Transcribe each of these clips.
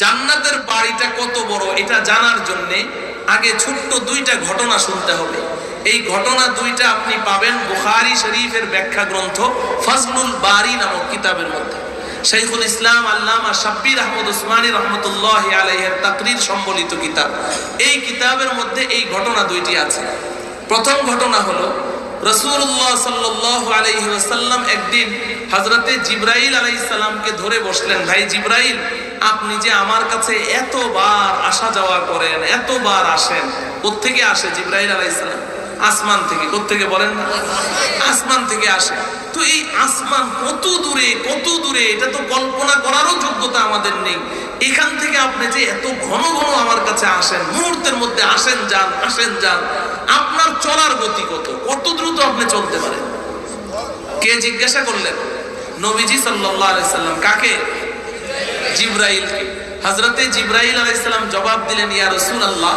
জান্নাতের বাড়িটা কত বড় এটা জানার জন্য আগে ছোট্ট দুইটা ঘটনা শুনতে হবে। এই ঘটনা দুইটা আপনি পাবেন বুখারী শরীফের ব্যাখ্যা গ্রন্থ ফজলুল বারী নামক কিতাবের মধ্যে। শাইখুল ইসলাম আল্লামা শাব্বির আহমদ উসমানী রহমতুল্লাহি আলাইহির তাকরীর সম্বলিত কিতাব। এই কিতাবের মধ্যে এই ঘটনা দুইটি আছে। প্রথম ঘটনা হলো রাসূলুল্লাহ সাল্লাল্লাহু আলাইহি ওয়াসাল্লাম একদিন হযরতে জিবরাইল আলাইহিস সালামকে ধরে বসলেন, ভাই জিবরাইল, আপনি যে আমার কাছে এতবার আসা যাওয়া করেন, এতবার আসেন, কোত্থেকে আসে জিবরাইল আলাইহিস সালাম? আসমান থেকে। কোত্থেকে বলেন না? আসমান থেকে আসে। তো এই আসমান কত দূরে এটা তো কল্পনা করারও যোগ্যতা আমাদের নেই। এখান থেকে আপনি যে এত ঘন ঘন আমার কাছে আসেন, মুহূর্তের মধ্যে আসেন যান, আপনার চলার গতি কত দ্রুত আপনি চলতে পারেন? কে জিজ্ঞাসা করলেন? নবীজি সাল্লাল্লাহু আলাইহি সাল্লাম। কাকে? জিবরাইলকে। হযরতে জিবরাইল আলাইহিস সালাম জবাব দিলেন, ইয়া রাসূলুল্লাহ,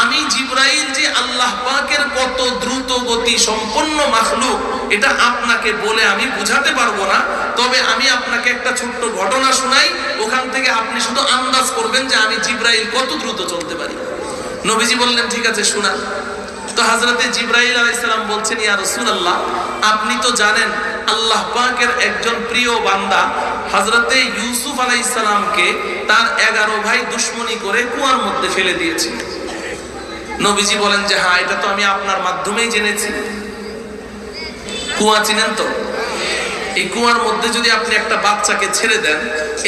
আমি জিবরাইল যে আল্লাহ পাকের কত দ্রুত গতি সম্পন্ন মাখলুক এটা আপনাকে বলে আমি বুঝাতে পারবো না, তবে আমি আপনাকে একটা ছোট্ট ঘটনা শোনাই, ওখান থেকে আপনি শুধু আন্দাজ করবেন যে আমি জিবরাইল কত দ্রুত চলতে পারি। নবীজি বললেন, ঠিক আছে শোনান। তো হযরতে জিবরাইল আলাইহিস সালাম বলছেন, ইয়া রাসূলুল্লাহ, আপনি তো জানেন আল্লাহ পাকের একজন প্রিয় বান্দা হযরতে ইউসুফ আলাইহিস সালামকে তার 11 ভাই দুশমনি করে কুয়ার মধ্যে ফেলে দিয়েছিল। নবীজি বলেন যে হ্যাঁ, এটা তো আমি আপনার মাধ্যমেই জেনেছি। কুয়া চিনেন তো? এই কুয়ার মধ্যে যদি আপনি একটা বাচ্চাকে ছেড়ে দেন,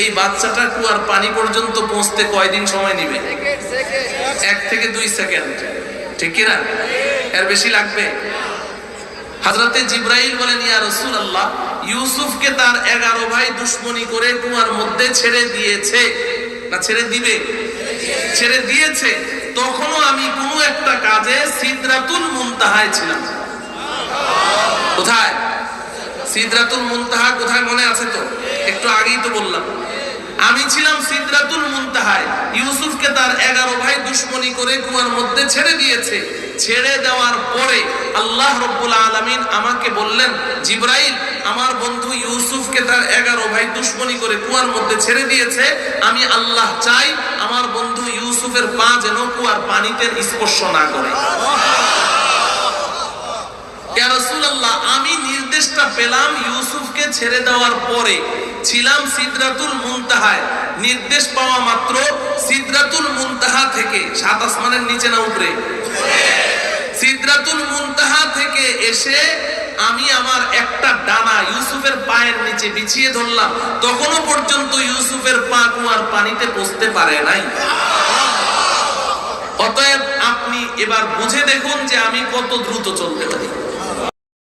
এই বাচ্চাটা কুয়ার পানি পর্যন্ত পৌঁছতে কয়দিন সময় নেবে? 1 থেকে 2 সেকেন্ড, ঠিক কি না? এর বেশি লাগবে? হযরতে জিবরাইল বলেন, ইয়া রাসূলুল্লাহ, ইউসুফকে তার 11 ভাই দুশমনি করে কুয়ার মধ্যে ছেড়ে দিয়েছে, না ছেড়ে দিবে? ছেড়ে দিয়েছে। তখনও আমি কোনো একটা কাজে সিদরাতুল মুনতাহায় ছিলাম। কোথায়? সিদরাতুল মুনতাহা কোথায় মনে আছে তো? একটু আগেই তো বললাম। আমি ছিলাম সিদরাতুল মুনতাহায়। ইউসুফকে তার 11 ভাই দুশমনি করে কুয়ার মধ্যে ছেড়ে দিয়েছে। ছেড়ে দেওয়ার পরে আল্লাহ রাব্বুল আলামিন আমাকে বললেন, জিবরাইল, আমার বন্ধু ইউসুফকে তার 11 ভাই দুশমনি করে কুয়ার মধ্যে ছেড়ে দিয়েছে। আমি আল্লাহ চাই আমার বন্ধু ইউসুফের পা যেন কুয়ার পানিতে স্পর্শ না করে। ইয়া রাসূলুল্লাহ, আমি নির্দেশটা পেলাম ইউসুফকে ছেড়ে দেওয়ার পরে, ছিলাম সিদরাতুল মুনতাহায়। নির্দেশ পাওয়া মাত্র সিদরাতুল মুনতাহা থেকে, 7 আসমানের নিচে না উপরে, সিদরাতুল মুনতাহা থেকে এসে আমি আমার একটা ডানা ইউসুফের পায়ের নিচে বিছিয়ে ধরলাম। তখনও পর্যন্ত ইউসুফের পা কুয়ার পানিতে পৌঁছতে পারে নাই। অতএব আপনি এবার বুঝে দেখুন যে আমি কত দ্রুত চলতে পারি।